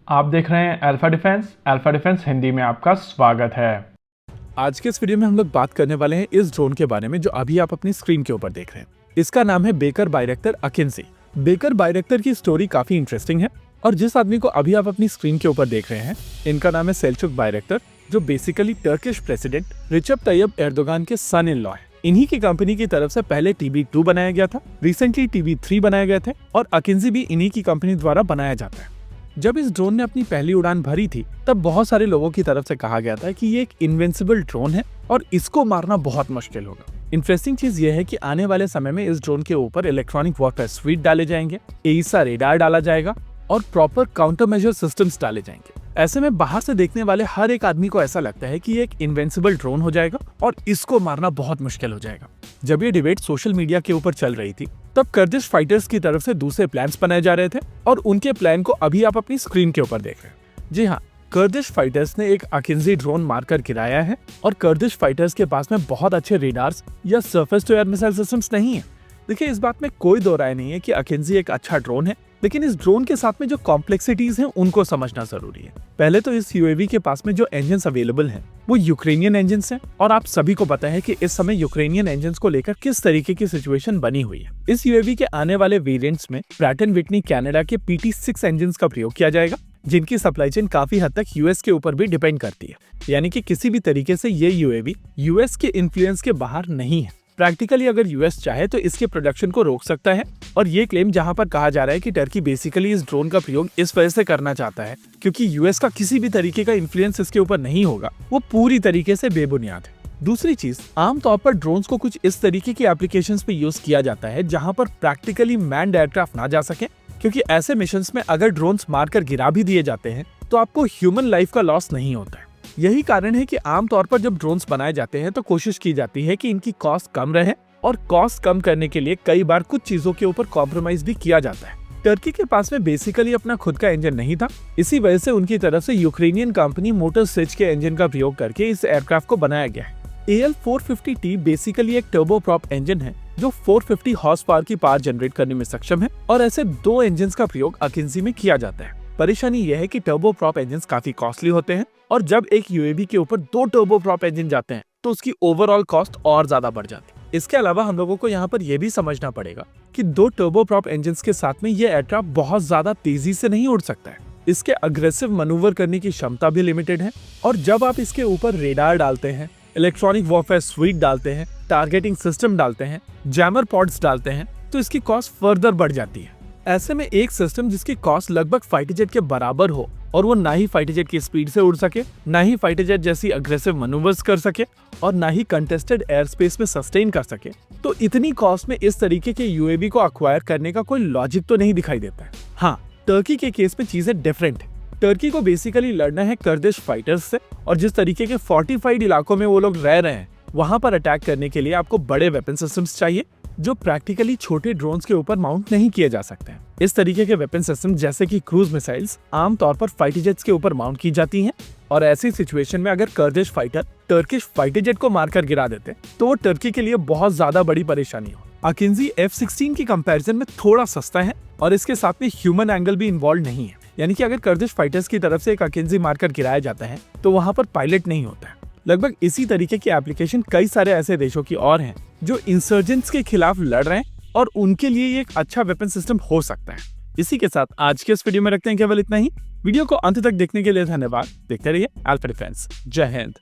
आप देख रहे हैं अल्फा डिफेंस हिंदी में आपका स्वागत है। आज के इस वीडियो में हम लोग बात करने वाले हैं इस ड्रोन के बारे में जो अभी आप अपनी स्क्रीन के ऊपर देख रहे हैं। इसका नाम है बेकर बायरेक्टर अकिंजी। बेकर बायरेक्टर की स्टोरी काफी इंटरेस्टिंग है और जिस आदमी को अभी आप अपनी स्क्रीन के ऊपर देख रहे हैं, इनका नाम है सेल्चुक बायरेक्टर, जो basically Turkish president रिसेप Tayyip Erdogan के सन इन लॉ है। इन्हीं की कंपनी की तरफ से पहले TB2 बनाया गया था, रिसेंटली TB3 बनाए गए थे और अकिंजी भी इन्हीं की कंपनी द्वारा बनाया जाता है। जब इस ड्रोन ने अपनी पहली उड़ान भरी थी तब बहुत सारे लोगों की तरफ से कहा गया था कि ये एक इनविंसिबल ड्रोन है और इसको मारना बहुत मुश्किल होगा। इंटरेस्टिंग चीज ये है कि आने वाले समय में इस ड्रोन के ऊपर इलेक्ट्रॉनिक वॉरफेयर स्वीट डाले जाएंगे, एईसा रेडार डाला जाएगा और प्रॉपर काउंटर मेजर सिस्टम्स डाले जाएंगे। ऐसे में बाहर से देखने वाले हर एक आदमी को ऐसा लगता है कि ये एक इनविंसिबल ड्रोन हो जाएगा और इसको मारना बहुत मुश्किल हो जाएगा। जब ये डिबेट सोशल मीडिया के ऊपर चल रही थी तब कर्दिश फाइटर्स की तरफ से दूसरे प्लान्स बनाए जा रहे थे और उनके प्लान को अभी आप अपनी स्क्रीन के ऊपर देख रहे हैं। जी हाँ, कर्दिश फाइटर्स ने एक अकिंजी ड्रोन मारकर गिराया है और कर्दिश फाइटर्स के पास में बहुत अच्छे रेडार्स या surface to air missile systems नहीं है। देखिए, इस बात में कोई दो राय नहीं है कि अकिंजी एक अच्छा ड्रोन है, लेकिन इस ड्रोन के साथ में जो कॉम्प्लेक्सिटीज हैं उनको समझना जरूरी है। पहले तो इस यूएवी के पास में जो इंजन्स अवेलेबल हैं वो यूक्रेनियन इंजन्स हैं और आप सभी को पता है कि इस समय यूक्रेनियन इंजन्स को लेकर किस तरीके की सिचुएशन बनी हुई है। इस यूएवी के आने वाले वेरिएंट्स में प्रैट एंड विटनी कनाडा के PT6 इंजन्स का प्रयोग किया जाएगा, जिनकी सप्लाई चेन काफी हद तक यूएस के ऊपर भी डिपेंड करती है। यानी कि किसी भी तरीके से ये यूएवी यूएस के इन्फ्लुएंस के बाहर नहीं है। प्रैक्टिकली अगर यूएस चाहे तो इसके प्रोडक्शन को रोक सकता है और ये क्लेम जहां पर कहा जा रहा है कि टर्की बेसिकली इस ड्रोन का प्रयोग इस वजह से करना चाहता है क्योंकि यूएस का किसी भी तरीके का इन्फ्लुएंस इसके ऊपर नहीं होगा, वो पूरी तरीके से बेबुनियाद है। दूसरी चीज, आमतौर पर ड्रोन्स को कुछ इस तरीके की एप्लीकेशंस पे यूज किया जाता है जहां पर प्रैक्टिकली मैन्ड एयरक्राफ्ट ना जा सके, क्योंकि ऐसे मिशंस में अगर ड्रोन्स मारकर गिरा भी दिए जाते हैं तो आपको ह्यूमन लाइफ का लॉस नहीं होता है। यही कारण है कि आमतौर पर जब ड्रोन्स बनाए जाते हैं तो कोशिश की जाती है कि इनकी कॉस्ट कम रहे और कॉस्ट कम करने के लिए कई बार कुछ चीजों के ऊपर कॉम्प्रोमाइज भी किया जाता है। टर्की के पास में बेसिकली अपना खुद का इंजन नहीं था, इसी वजह से उनकी तरफ से यूक्रेनियन कंपनी मोटर स्विच के इंजन का प्रयोग करके इस एयरक्राफ्ट को बनाया गया है। AL450T बेसिकली एक टर्बोप्रॉप इंजन है जो 450 हॉर्स पावर की पावर जनरेट करने में सक्षम है और ऐसे दो इंजन का प्रयोग अकिंजी में किया जाता है। परेशानी यह है कि टर्बोप्रॉप इंजन काफी कॉस्टली होते हैं और जब एक यूएवी के ऊपर दो टर्बोप्रॉप इंजन जाते हैं तो उसकी ओवरऑल कॉस्ट और ज्यादा बढ़ जाती है। इसके अलावा हम लोगों को यहाँ पर यह भी समझना पड़ेगा कि दो टर्बोप्रॉप इंजन के साथ में ये एयरक्राफ्ट बहुत ज्यादा तेजी से नहीं उड़ सकता है। इसके अग्रेसिव मनूवर करने की क्षमता भी लिमिटेड है और जब आप इसके ऊपर रेडार डालते हैं, इलेक्ट्रॉनिक वॉरफेयर स्वीट डालते हैं, टारगेटिंग सिस्टम डालते हैं, जैमर पॉड्स डालते हैं तो इसकी कॉस्ट फर्दर बढ़ जाती है। ऐसे में एक सिस्टम जिसकी कॉस्ट लगभग फाइटर जेट के बराबर हो और वो ना ही फाइटर जेट की स्पीड से उड़ सके, ना ही फाइटर जेट जैसी अग्रेसिव मनूवर्स कर सके और ना ही कंटेस्टेड एयर स्पेस में सस्टेन कर सके, तो इतनी कॉस्ट में इस तरीके के यूएवी को अक्वायर करने का कोई लॉजिक तो नहीं दिखाई देता है। हाँ, टर्की के केस में चीजें डिफरेंट है। टर्की को बेसिकली लड़ना है कर्दिश फाइटर्स से और जिस तरीके के फोर्टिफाइड इलाकों में वो लोग रह रहे हैं वहां पर अटैक करने के लिए आपको बड़े वेपन सिस्टम्स चाहिए जो प्रैक्टिकली छोटे ड्रोन्स के ऊपर माउंट नहीं किए जा सकते हैं। इस तरीके के वेपन सिस्टम जैसे कि क्रूज मिसाइल्स आमतौर पर फाइटर जेट्स के ऊपर माउंट की जाती हैं और ऐसी सिचुएशन में अगर कर्दिश फाइटर टर्किश फाइटर जेट को मारकर गिरा देते तो वो टर्की के लिए बहुत ज्यादा बड़ी परेशानी हो। अकिंजी F-16 की कंपैरिजन में थोड़ा सस्ता है और इसके साथ में ह्यूमन एंगल भी इन्वॉल्व नहीं है, यानी कि अगर कर्दिश फाइटर्स की तरफ से एक अकिंजी मारकर गिराया जाता है तो वहां पर पायलट नहीं होता है। लगभग इसी तरीके की एप्लीकेशन कई सारे ऐसे देशों की और हैं जो इंसर्जेंट्स के खिलाफ लड़ रहे हैं और उनके लिए ये एक अच्छा वेपन सिस्टम हो सकता है। इसी के साथ आज के इस वीडियो में रखते हैं केवल इतना ही। वीडियो को अंत तक देखने के लिए धन्यवाद। देखते रहिए अल्फा डिफेंस। जय हिंद।